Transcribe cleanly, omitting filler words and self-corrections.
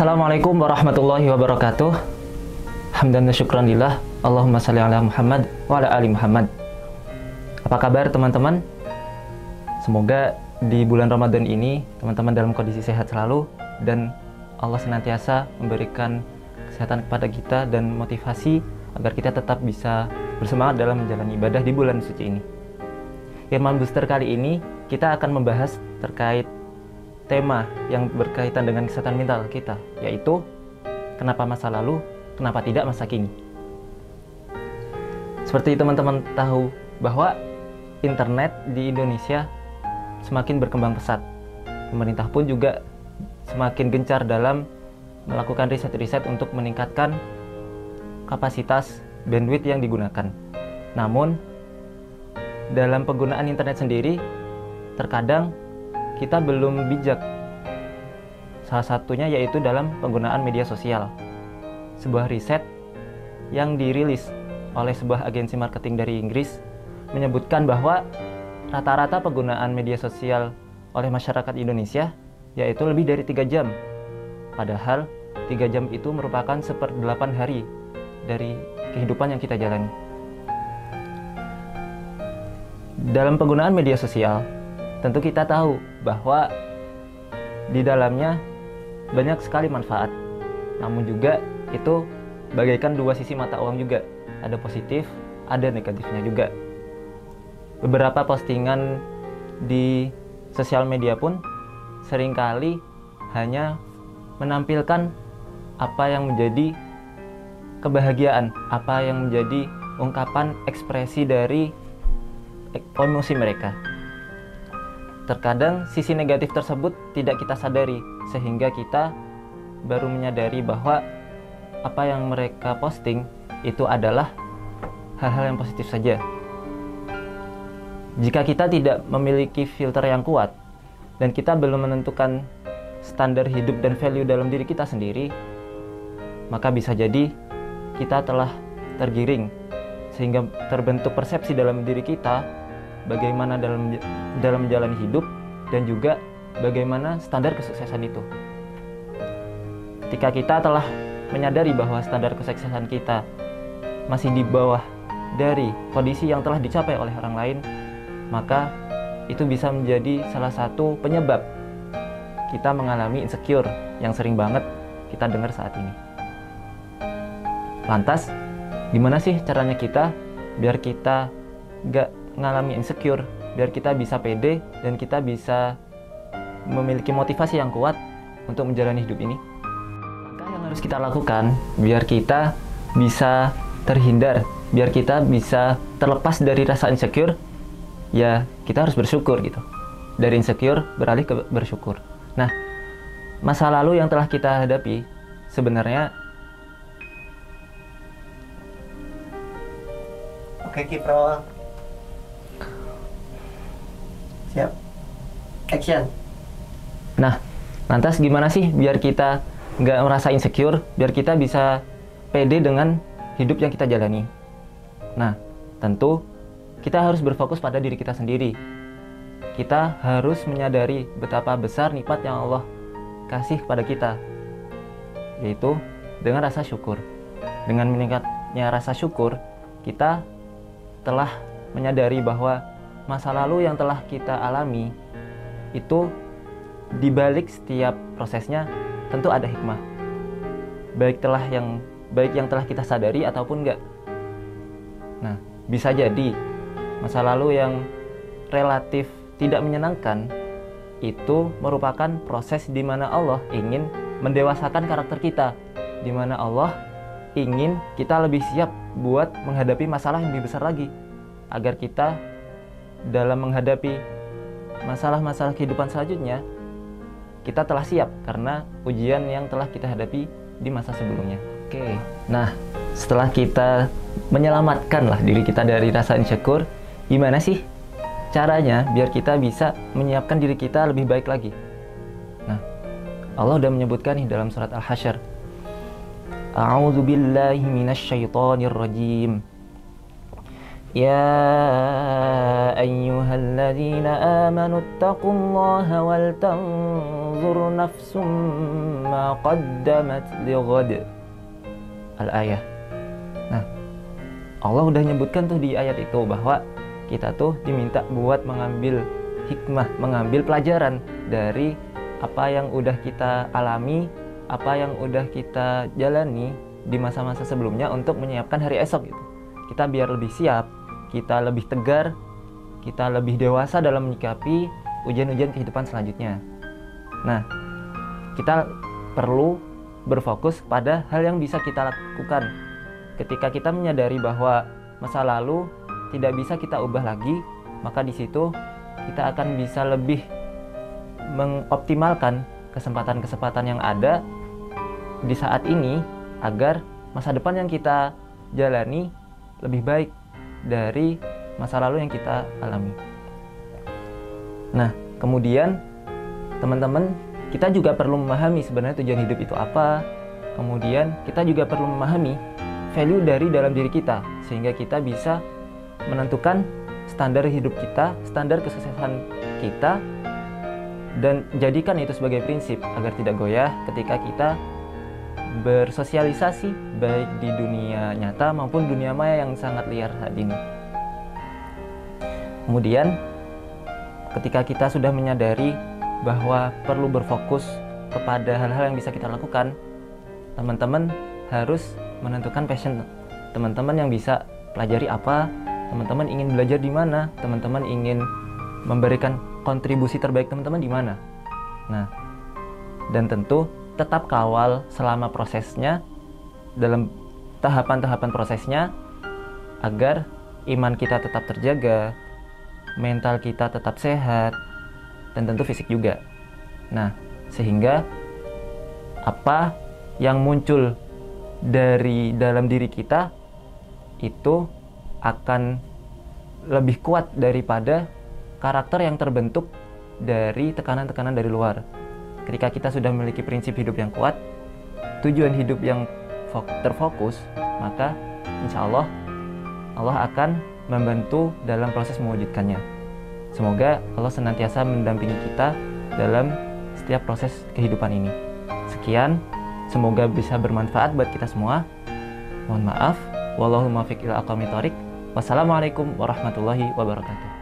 Assalamualaikum warahmatullahi wabarakatuh. Hamdan wa syukran lillah. Allahumma shalli ala Muhammad wa ala ali Muhammad. Apa kabar teman-teman? Semoga di bulan Ramadan ini teman-teman dalam kondisi sehat selalu dan Allah senantiasa memberikan kesehatan kepada kita dan motivasi agar kita tetap bisa bersemangat dalam menjalani ibadah di bulan suci ini. Firman Booster kali ini kita akan membahas terkait tema yang berkaitan dengan kesehatan mental kita, yaitu kenapa masa lalu, kenapa tidak masa kini. Seperti teman-teman tahu bahwa internet di Indonesia semakin berkembang pesat. Pemerintah pun juga semakin gencar dalam melakukan riset-riset untuk meningkatkan kapasitas bandwidth yang digunakan. Namun, dalam penggunaan internet sendiri, terkadang kita belum bijak. Salah satunya yaitu dalam penggunaan media sosial. Sebuah riset yang dirilis oleh sebuah agensi marketing dari Inggris menyebutkan bahwa rata-rata penggunaan media sosial oleh masyarakat Indonesia yaitu lebih dari 3 jam. Padahal 3 jam itu merupakan 1/8 hari dari kehidupan yang kita jalani. Dalam penggunaan media sosial, tentu kita tahu bahwa di dalamnya banyak sekali manfaat. Namun juga itu bagaikan dua sisi mata uang juga. Ada positif, ada negatifnya juga. Beberapa postingan di sosial media pun seringkali hanya menampilkan apa yang menjadi kebahagiaan, apa yang menjadi ungkapan ekspresi dari emosi mereka. Terkadang sisi negatif tersebut tidak kita sadari, sehingga kita baru menyadari bahwa apa yang mereka posting itu adalah hal-hal yang positif saja. Jika kita tidak memiliki filter yang kuat dan kita belum menentukan standar hidup dan value dalam diri kita sendiri, maka bisa jadi kita telah tergiring sehingga terbentuk persepsi dalam diri kita bagaimana dalam menjalani hidup dan juga bagaimana standar kesuksesan itu. Ketika kita telah menyadari bahwa standar kesuksesan kita masih di bawah dari kondisi yang telah dicapai oleh orang lain, maka itu bisa menjadi salah satu penyebab kita mengalami insecure yang sering banget kita dengar saat ini. Lantas, gimana sih caranya kita biar kita gak ngalami insecure, biar kita bisa pede dan kita bisa memiliki motivasi yang kuat untuk menjalani hidup ini? Langkah yang harus kita lakukan biar kita bisa terhindar, biar kita bisa terlepas dari rasa insecure, ya kita harus bersyukur gitu. Dari insecure beralih ke bersyukur. Nah, masa lalu yang telah kita hadapi sebenarnya Oke, Kipro. Siap. Action. Nah, lantas gimana sih biar kita nggak merasa insecure, biar kita bisa pede dengan hidup yang kita jalani? Nah, tentu kita harus berfokus pada diri kita sendiri. Kita harus menyadari betapa besar nikmat yang Allah kasih kepada kita, yaitu dengan rasa syukur. Dengan meningkatnya rasa syukur, kita telah menyadari bahwa masa lalu yang telah kita alami itu dibalik setiap prosesnya tentu ada hikmah. Baik yang telah kita sadari ataupun enggak. Nah, bisa jadi masa lalu yang relatif tidak menyenangkan itu merupakan proses di mana Allah ingin mendewasakan karakter kita, di mana Allah ingin kita lebih siap buat menghadapi masalah yang lebih besar lagi, agar kita dalam menghadapi masalah-masalah kehidupan selanjutnya kita telah siap karena ujian yang telah kita hadapi di masa sebelumnya. Oke, nah setelah kita menyelamatkan diri kita dari rasa insecure, gimana sih caranya biar kita bisa menyiapkan diri kita lebih baik lagi? Nah, Allah sudah menyebutkan dalam surat Al-Hasyr, A'udzu billahi minasyaitonir rajim. يا أيها الذين آمنوا اتقوا الله ولتنظر نفس ما قدمت لغد. Al-ayah. Nah, Allah udah nyebutkan tuh di ayat itu bahwa kita tuh diminta buat mengambil hikmah, mengambil pelajaran dari apa yang udah kita alami, apa yang udah kita jalani di masa-masa sebelumnya untuk menyiapkan hari esok gitu. Kita biar lebih siap, kita lebih tegar, kita lebih dewasa dalam menyikapi ujian-ujian kehidupan selanjutnya. Nah, kita perlu berfokus pada hal yang bisa kita lakukan. Ketika kita menyadari bahwa masa lalu tidak bisa kita ubah lagi, maka di situ kita akan bisa lebih mengoptimalkan kesempatan-kesempatan yang ada di saat ini agar masa depan yang kita jalani lebih baik dari masa lalu yang kita alami. Nah, kemudian teman-teman, kita juga perlu memahami sebenarnya tujuan hidup itu apa. Kemudian kita juga perlu memahami value dari dalam diri kita, sehingga kita bisa menentukan standar hidup kita, standar kesuksesan kita, dan jadikan itu sebagai prinsip agar tidak goyah ketika kita bersosialisasi baik di dunia nyata maupun dunia maya yang sangat liar saat ini. Kemudian ketika kita sudah menyadari bahwa perlu berfokus kepada hal-hal yang bisa kita lakukan, teman-teman harus menentukan passion teman-teman yang bisa pelajari apa, teman-teman ingin belajar di mana, teman-teman ingin memberikan kontribusi terbaik teman-teman di mana. Nah, dan tentu tetap kawal selama prosesnya, dalam tahapan-tahapan prosesnya, agar iman kita tetap terjaga, mental kita tetap sehat, dan tentu fisik juga. Nah, sehingga apa yang muncul dari dalam diri kita itu akan lebih kuat daripada karakter yang terbentuk dari tekanan-tekanan dari luar. Ketika kita sudah memiliki prinsip hidup yang kuat, tujuan hidup yang terfokus, maka insya Allah Allah akan membantu dalam proses mewujudkannya. Semoga Allah senantiasa mendampingi kita dalam setiap proses kehidupan ini. Sekian, semoga bisa bermanfaat buat kita semua. Mohon maaf. Wallahu muwaffiq ila aqwamit thoriq. Wassalamualaikum warahmatullahi wabarakatuh.